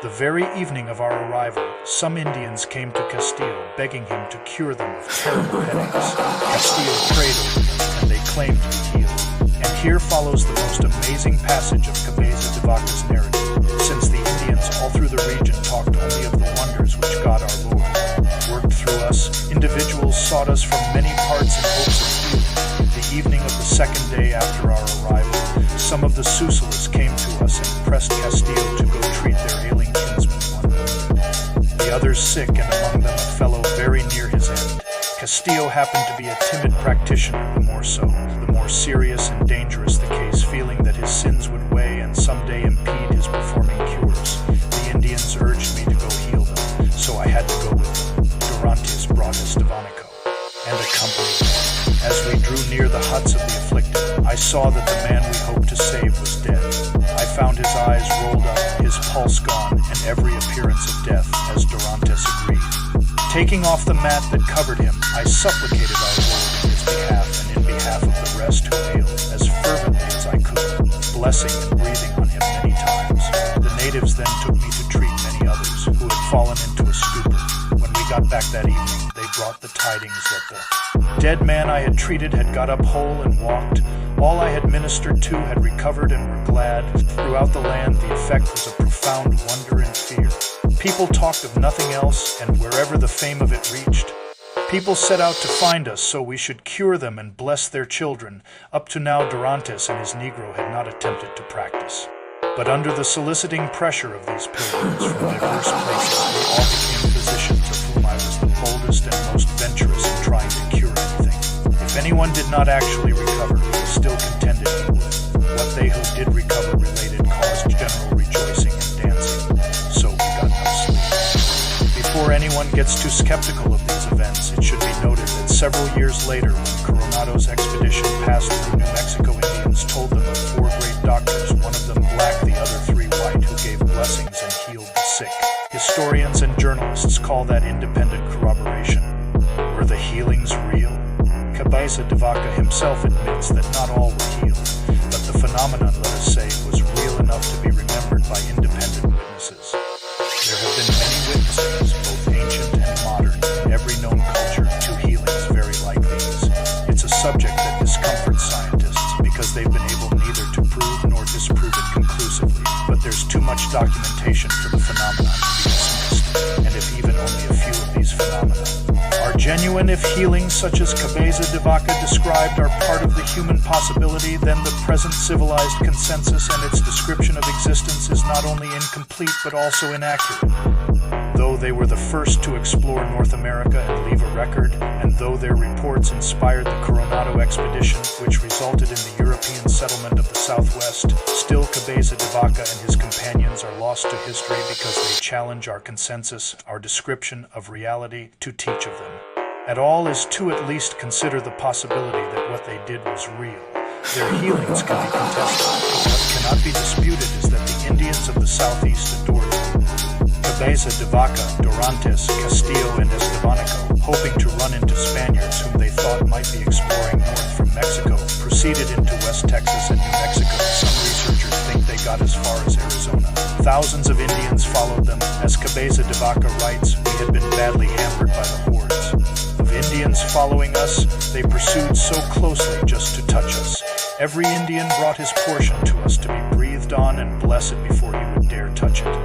The very evening of our arrival, some Indians came to Castillo begging him to cure them of terrible headaches. Castillo prayed over them, and they claimed to be healed. And here follows the most amazing passage of Cabeza de Vaca's narrative, since the Indians all through the region talked only of the wonders which God our Lord worked through us. Individuals sought us from many parts in hopes of healing. The evening of the second day after our arrival, some of the Susulas came to us and pressed Castillo to go treat their ailing kinsman, one woman. The others sick, and among them a fellow very near his end. Castillo happened to be a timid practitioner, the more so, the more serious and dangerous the case, feeling that his sins would weigh and someday impede his performing cures. The Indians urged me to go heal them, so I had to go with them. Dorantes brought Estevanico and accompanied me. As we drew near the huts of the afflicted, I saw that the man we hoped to save was dead. I found his eyes rolled up, his pulse gone, and every appearance of death, as Dorantes agreed. Taking off the mat that covered him, I supplicated our Lord in his behalf and in behalf of the rest who ailed, as fervently as I could, blessing and breathing on him many times. The natives then took me to treat many others who had fallen into a stupor. When we got back that evening, they brought the tidings that the dead man I had treated had got up whole and walked. All I had ministered to had recovered and were glad. Throughout the land, the effect was a profound wonder and fear. People talked of nothing else, and wherever the fame of it reached, people set out to find us so we should cure them and bless their children. Up to now, Dorantes and his Negro had not attempted to practice. But under the soliciting pressure of these pilgrims from diverse places, we all became physicians, of whom I was the boldest and most venturous in trying to cure anything. If anyone did not actually recover, we still contended he would. What they who did recover related caused general rejoicing and dancing, so we got no sleep. Before anyone gets too skeptical of these events, it should be noted that several years later, when Coronado's expedition passed through New Mexico, Indians told them of 4 great doctors, one of them black, the other 3 white, who gave blessings and healed the sick. Historians and journalists call that independent corroboration. Were the healings real? Cabeza de Vaca himself admits that not all were healed, but the phenomenon, let us say, was real enough to be remembered by independent witnesses. There have been many witnesses, both ancient and modern, in every known culture, to healings very like these. It's a subject that discomforts scientists because they've been able neither to prove nor disprove it conclusively, but there's too much documentation for the phenomenon to be dismissed, and if even only a few of these phenomena are genuine, if healings such as Cabeza de Vaca described are part of the human possibility, then the present civilized consensus and its description of existence is not only incomplete but also inaccurate. Though they were the first to explore North America and leave a record, and though their reports inspired the Coronado expedition, which resulted in the European settlement of the Southwest, still Cabeza de Vaca and his companions are lost to history because they challenge our consensus, our description of reality, to teach of them. At all is to at least consider the possibility that what they did was real. Their healings can be contested, but what cannot be disputed is that the Indians of the Southeast adored them. Cabeza de Vaca, Dorantes, Castillo, and Estevanico, hoping to run into Spaniards whom they thought might be exploring north from Mexico, proceeded into West Texas and New Mexico. Some researchers think they got as far as Arizona. Thousands of Indians followed them. As Cabeza de Vaca writes, we had been badly hampered by the hordes of Indians following us. They pursued so closely just to touch us. Every Indian brought his portion to us to be breathed on and blessed before he would dare touch it.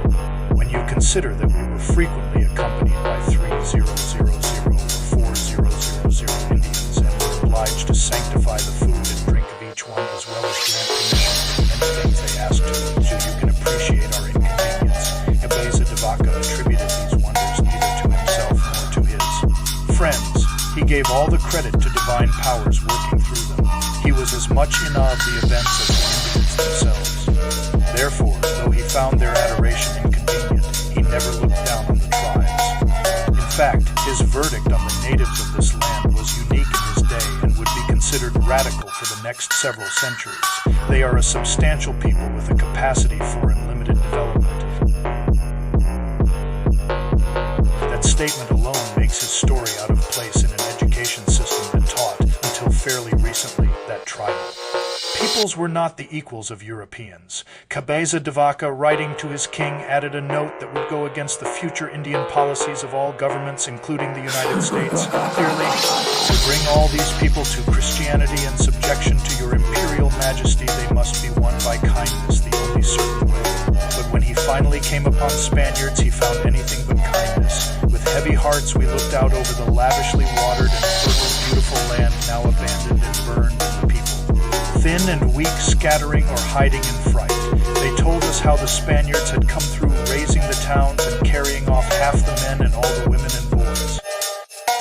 When you consider that we were frequently accompanied by 3000 or 4000 Indians and were obliged to sanctify the food and drink of each one as well as grant permission to many things they asked to them, so you can appreciate our inconvenience. Cabeza de Vaca attributed these wonders neither to himself nor to his friends. He gave all the credit to divine powers working through them. He was as much in awe of the events as the Indians themselves. Therefore, though he found their adoration inconvenient, he never looked down on the tribes. In fact, his verdict on the natives of this land was unique in his day and would be considered radical for the next several centuries. They are a substantial people with a capacity for unlimited development. That statement alone makes his story out of place in an education system that taught, until fairly recently, that tribal peoples were not the equals of Europeans. Cabeza de Vaca, writing to his king, added a note that would go against the future Indian policies of all governments, including the United States. Clearly, to bring all these people to Christianity and subjection to your imperial majesty, they must be won by kindness, the only certain way. But when he finally came upon Spaniards, he found anything but kindness. With heavy hearts, we looked out over the lavishly watered and fertile, beautiful land now abandoned and burned, and the people, thin and weak, scattering or hiding in fright. They told us how the Spaniards had come through, razing the towns and carrying off half the men and all the women and boys.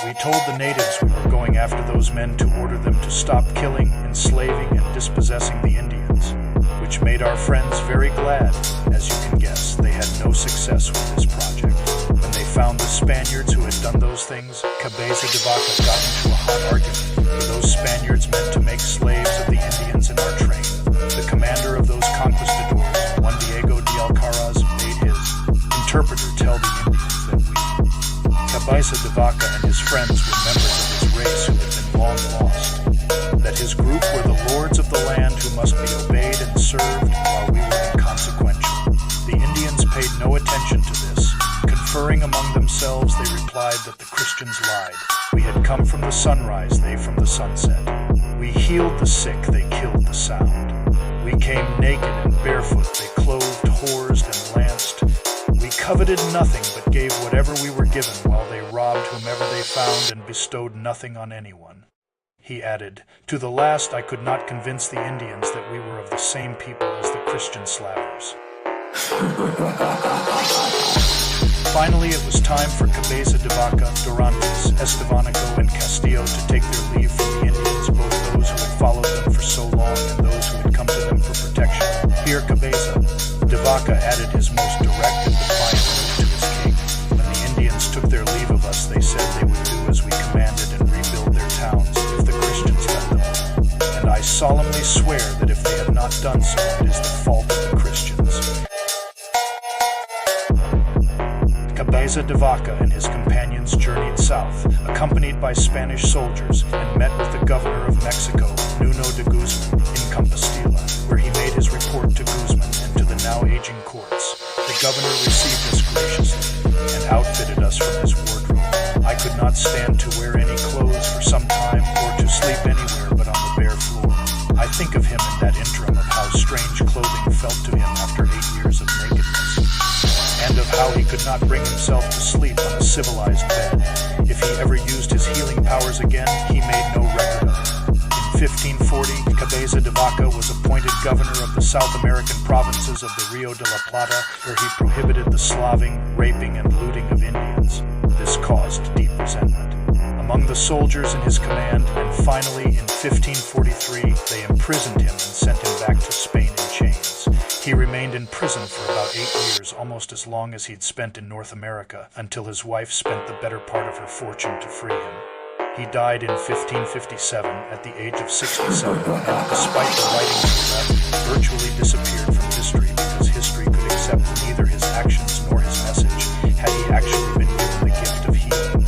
We told the natives we were going after those men to order them to stop killing, enslaving, and dispossessing the Indians, which made our friends very glad. As you can guess, they had no success with this project. When they found the Spaniards who had done those things, Cabeza de Vaca got into a hot argument, for those Spaniards meant to make slaves of the Indians in our train. The commander of those conquistadors, Juan Diego de Alcaraz, made his interpreter tell the Indians that Cabeza de Vaca and his friends were members of his race who had been long lost, that his group were the lords of the land who must be obeyed and served, while we were inconsequential. The Indians paid no attention to this. Conferring among themselves, they replied that the Christians lied. We had come from the sunrise, they from the sunset. We healed the sick, they killed the sound. We came naked and barefoot, they clothed, horsed, and lanced. We coveted nothing, but gave whatever we were given, while they robbed whomever they found and bestowed nothing on anyone. He added, "To the last I could not convince the Indians that we were of the same people as the Christian slavers." Finally, it was time for Cabeza de Vaca, Dorantes, Estevanico, and Castillo to take their leave from the Indians, both those who had followed them for so long and those who had come to them for protection. Here Cabeza de Vaca added his most direct and defiant note to his king. When the Indians took their leave of us, they said they would do as we commanded and rebuild their towns if the Christians let them. And I solemnly swear that if they had not done so, it is the fault of the Christians. Cabeza de Vaca and his companions journeyed south, accompanied by Spanish soldiers, and met with the governor of Mexico, Nuevo de Guzman, in Conquistador, where he made his report to Guzman and to the now aging courts. The governor received us graciously and outfitted us from his wardrobe. I could not stand to wear any clothes for some time or to sleep anywhere but on the bare floor. I think of him in that interim of how strange clothing felt to him after 8 years of nakedness, and of how he could not bring himself to sleep on a civilized bed. If he ever used his healing powers again, he made no record of it. In 1540, Cabeza de Vaca was appointed governor of the South American provinces of the Rio de la Plata, where he prohibited the slaving, raping, and looting of Indians. This caused deep resentment among the soldiers in his command, and finally, in 1543, they imprisoned him and sent him back to Spain in chains. He remained in prison for about 8 years, almost as long as he'd spent in North America, until his wife spent the better part of her fortune to free him. He died in 1557 at the age of 67, and despite the writings he left, virtually disappeared from history because history could accept neither his actions nor his message had he actually been given the gift of healing.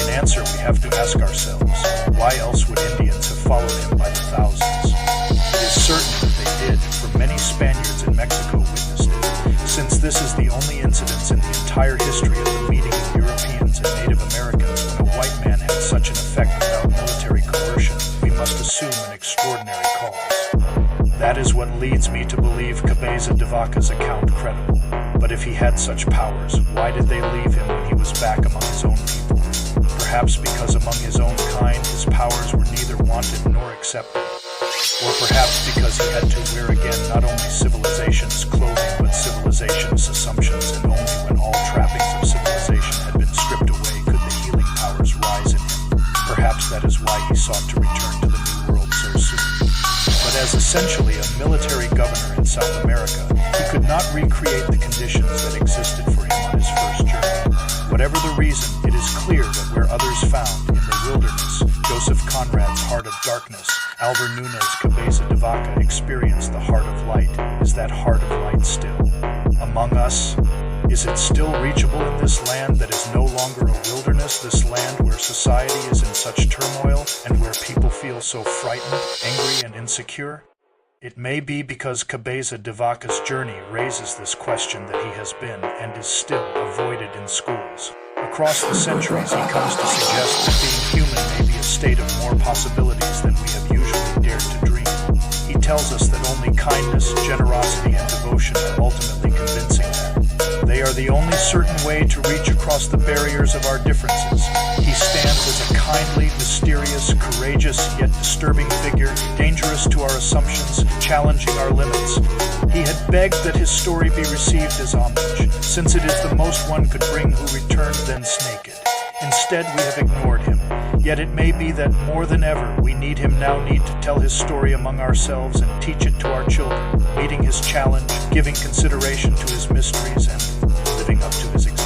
In answer, we have to ask ourselves, why else would Indians have followed him by the thousands? It is certain that they did, for many Spaniards in Mexico witnessed it. Since this is the only incident in the entire history of the meeting of Europeans and Native Americans when a white man had such an effect without military coercion, we must assume an extraordinary cause. That is what leads me to believe Cabeza de Vaca's account credible. But if he had such powers, why did they leave him when he was back among his own people? Perhaps because among his own kind his powers were neither wanted nor accepted. Or perhaps because he had to wear again not only civilization's clothing but civilization's assumptions, and only when all trappings of civilization had been stripped away could the healing powers rise in him. Perhaps that is why he sought to return to the New World so soon. But as essentially a military governor in South America, he could not recreate the conditions that existed for him on his first journey. Whatever the reason, it is clear that where others found, in the wilderness, Joseph Conrad's heart of darkness, Alvar Nunes Cabeza de Vaca experienced the heart of light. Is that heart of light still among us? Is it still reachable in this land that is no longer a wilderness, this land where society is in such turmoil and where people feel so frightened, angry, and insecure? It may be because Cabeza de Vaca's journey raises this question that he has been, and is still, avoided in schools. Across the centuries, he comes to suggest that being human may be a state of more possibilities than we have usually dared to dream. He tells us that only kindness, generosity, and devotion are ultimately convincing that they are the only certain way to reach across the barriers of our differences. He stands as a kindly, mysterious, courageous, yet disturbing figure, dangerous to our assumptions, challenging our limits. He had begged that his story be received as homage, since it is the most one could bring who returned thence naked. Instead, we have ignored him. Yet it may be that more than ever, we need to tell his story among ourselves and teach it to our children, meeting his challenge, giving consideration to his mysteries, and living up to his example.